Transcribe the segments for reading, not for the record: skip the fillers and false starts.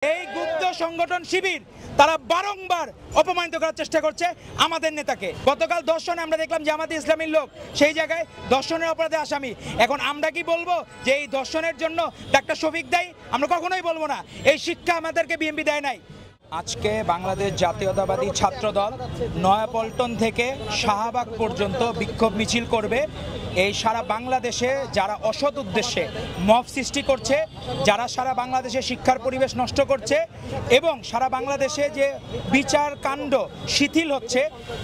এই গুপ্ত সংগঠন শিবির তারা বারংবার অপমানিত করার চেষ্টা করছে আমাদের নেতাকে। গতকাল দর্শনে আমরা দেখলাম জামাতে ইসলামীর লোক সেই জায়গায় দর্শনের অপরাধে আসামি। এখন আমরা কি বলবো যে এই দর্শনের জন্য ডাক্তার শফিক দায়ী? আমরা কখনোই বলবো না। এই শিক্ষা আমাদেরকে বিএনপি দেয় নাই। আজকে বাংলাদেশ জাতীয়তাবাদী ছাত্রদল নয়াপল্টন থেকে শাহবাগ পর্যন্ত বিক্ষোভ মিছিল করবে। এই সারা বাংলাদেশে যারা অসৎ উদ্দেশ্যে মব সৃষ্টি করছে, যারা সারা বাংলাদেশে শিক্ষার পরিবেশ নষ্ট করছে এবং সারা বাংলাদেশে যে বিচার কাণ্ড শিথিল হচ্ছে,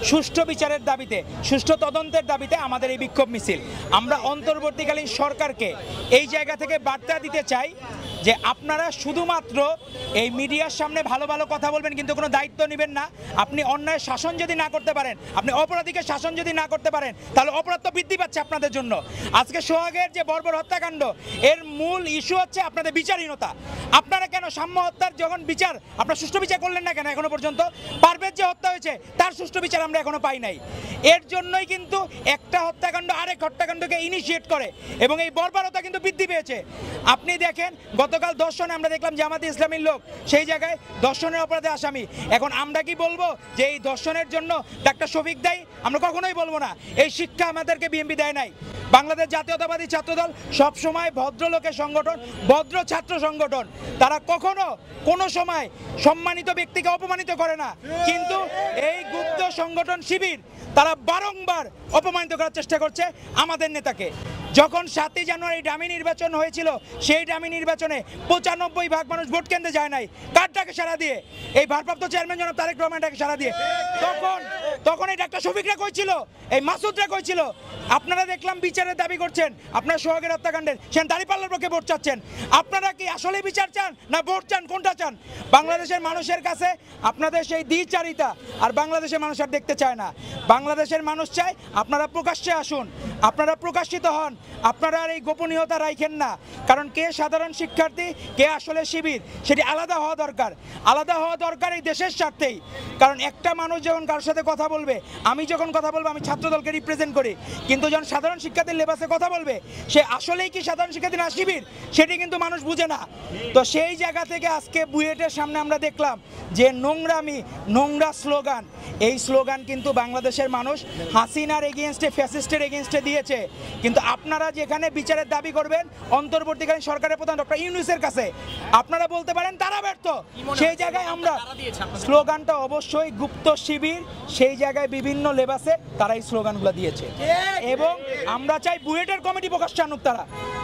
সুষ্ঠু বিচারের দাবিতে, সুষ্ঠু তদন্তের দাবিতে আমাদের এই বিক্ষোভ মিছিল। আমরা অন্তর্বর্তীকালীন সরকারকে এই জায়গা থেকে বার্তা দিতে চাই যে আপনারা শুধুমাত্র এই মিডিয়ার সামনে ভালো ভালো কথা বলবেন, কিন্তু কোনো দায়িত্ব নেবেন না। আপনি অন্যায় শাসন যদি না করতে পারেন, আপনি অপরাধীকে শাসন যদি না করতে পারেন, তাহলে অপরাধ তো বৃদ্ধি পাচ্ছে আপনাদের জন্য। আজকে সোহাগের যে বর্বর হত্যাকাণ্ড, এর মূল ইস্যু হচ্ছে আপনাদের বিচারহীনতা। আপনারা কেন সাম্য হত্যার যখন বিচার, আপনারা সুষ্ঠু বিচার করলেন না কেন এখনো পর্যন্ত? পারভেজ যে হত্যা হয়েছে তার সুষ্ঠু বিচার আমরা এখনো পাই নাই। এর জন্যই কিন্তু একটা হত্যাকাণ্ড আরেক হত্যাকাণ্ডকে ইনিশিয়েট করে এবং এই বর্বরতা কিন্তু বৃদ্ধি পেয়েছে। আপনি দেখেন গতকাল দর্শনে আমরা দেখলাম জামাতে ইসলামীর লোক সেই জায়গায় দর্শনের অপরাধে আসামি। এখন আমরা কি বলবো যে এই দর্শনের জন্য ডাক্তার শফিক দায়ী? আমরা কখনোই বলবো না। এই শিক্ষা আমাদেরকে বিএনপি দেয় নাই। বাংলাদেশ জাতীয়তাবাদী ছাত্রদল সবসময় ভদ্রলোকের সংগঠন, ভদ্র ছাত্র সংগঠন। তারা কখনো কোনো সময় সম্মানিত ব্যক্তিকে অপমানিত করে না। কিন্তু এই গুপ্ত সংগঠন শিবির তারা বারংবার অপমানিত করার চেষ্টা করছে আমাদের নেতাকে। যখন 7ই জানুয়ারি ডামি নির্বাচন হয়েছিল, সেই ডামি নির্বাচনে 95% মানুষ ভোট কেন্দ্রে যায় নাই। কারটাকে সারা দিয়ে? এই ভারপ্রাপ্ত চেয়ারম্যান জনাব তারেক রহমানটাকে সারা দিয়ে। তখন এই ডাক্তার শফিকরা কইছিল, এই মাসুদরা কইছিল। আপনারা দেখলাম বিচারের দাবি করছেন, আপনারা সোহাগের হত্যাকাণ্ডের সেন দাঁড়িপাল্লার পক্ষে ভোট চাচ্ছেন। আপনারা কি আসলে বিচার চান না ভোট চান? কোনটা চান? বাংলাদেশের মানুষের কাছে আপনাদের সেই দ্বিচারিতা আর বাংলাদেশের মানুষ আর দেখতে চায় না। বাংলাদেশের মানুষ চায় আপনারা প্রকাশ্যে আসুন, আপনারা প্রকাশিত হন, আপনারা আর এই গোপনীয়তা রাখেন না। কারণ কে সাধারণ শিক্ষার্থী, কে আসলে শিবির, সেটি আলাদা হওয়া দরকার। আলাদা হওয়া দরকার এই দেশের স্বার্থেই। কারণ একটা মানুষ যখন কারোর সাথে কথা বলবে, আমি যখন কথা বলবো, আমি ছাত্রদলকে রিপ্রেজেন্ট করি, কিন্তু যখন সাধারণ শিক্ষার্থীর লেবাসে কথা বলবে, সে আসলেই কি সাধারণ শিক্ষার্থী না শিবির, সেটি কিন্তু মানুষ বুঝে না। তো সেই জায়গা থেকে আজকে বুয়েটের সামনে আমরা দেখলাম যে নোংরামি, নোংরা স্লোগান, এই স্লোগান কিন্তু বাংলাদেশের মানুষ হাসিনার এগেইনস্টে, ফ্যাসিস্টের এগেইনস্টে দিয়েছে। কিন্তু আপনারা যেখানে বিচারের দাবি করবেন অন্তর্বর্তীকালীন সরকারের প্রধান ডক্টর ইউনূসের কাছে, আপনারা বলতে পারেন তারা ব্যর্থ। সেই জায়গায় আমরা স্লোগানটা অবশ্যই গুপ্ত শিবির, সেই জায়গায় বিভিন্ন লেবাসে তারা এই স্লোগানগুলো দিয়েছে। এবং আমরা চাই বুয়েটের কমিটি প্রকাশ্যে আনুক।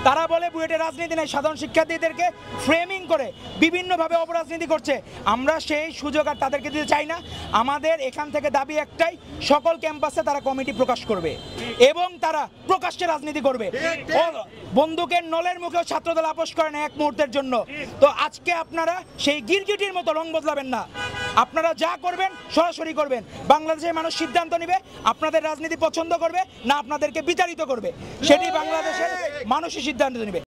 তারা বলে বুয়েটের রাজনীতি নেই, সাধারণ শিক্ষার্থীদেরকে ফ্রেমিং করে বিভিন্নভাবে অপরাজনীতি করছে। আমরা সেই সুযোগ আর তাদেরকে দিতে চাই না। আমাদের এখান থেকে দাবি একটাই, সকল ক্যাম্পাসে তারা কমিটি প্রকাশ করবে এবং তারা প্রকাশ্যে রাজনীতি করবে। বন্দুকের নলের মুখেও ছাত্রদল আপোষ করে না এক মুহূর্তের জন্য। তো আজকে আপনারা সেই গিরগিটির মতো রং বদলাবেন না। আপনারা যা করবেন সরাসরি করবেন। বাংলাদেশের মানুষ সিদ্ধান্ত নেবে আপনাদের রাজনীতি পছন্দ করবে না আপনাদেরকে বিতাড়িত করবে, সেটি বাংলাদেশের মানুষই সিদ্ধান্ত নেবে।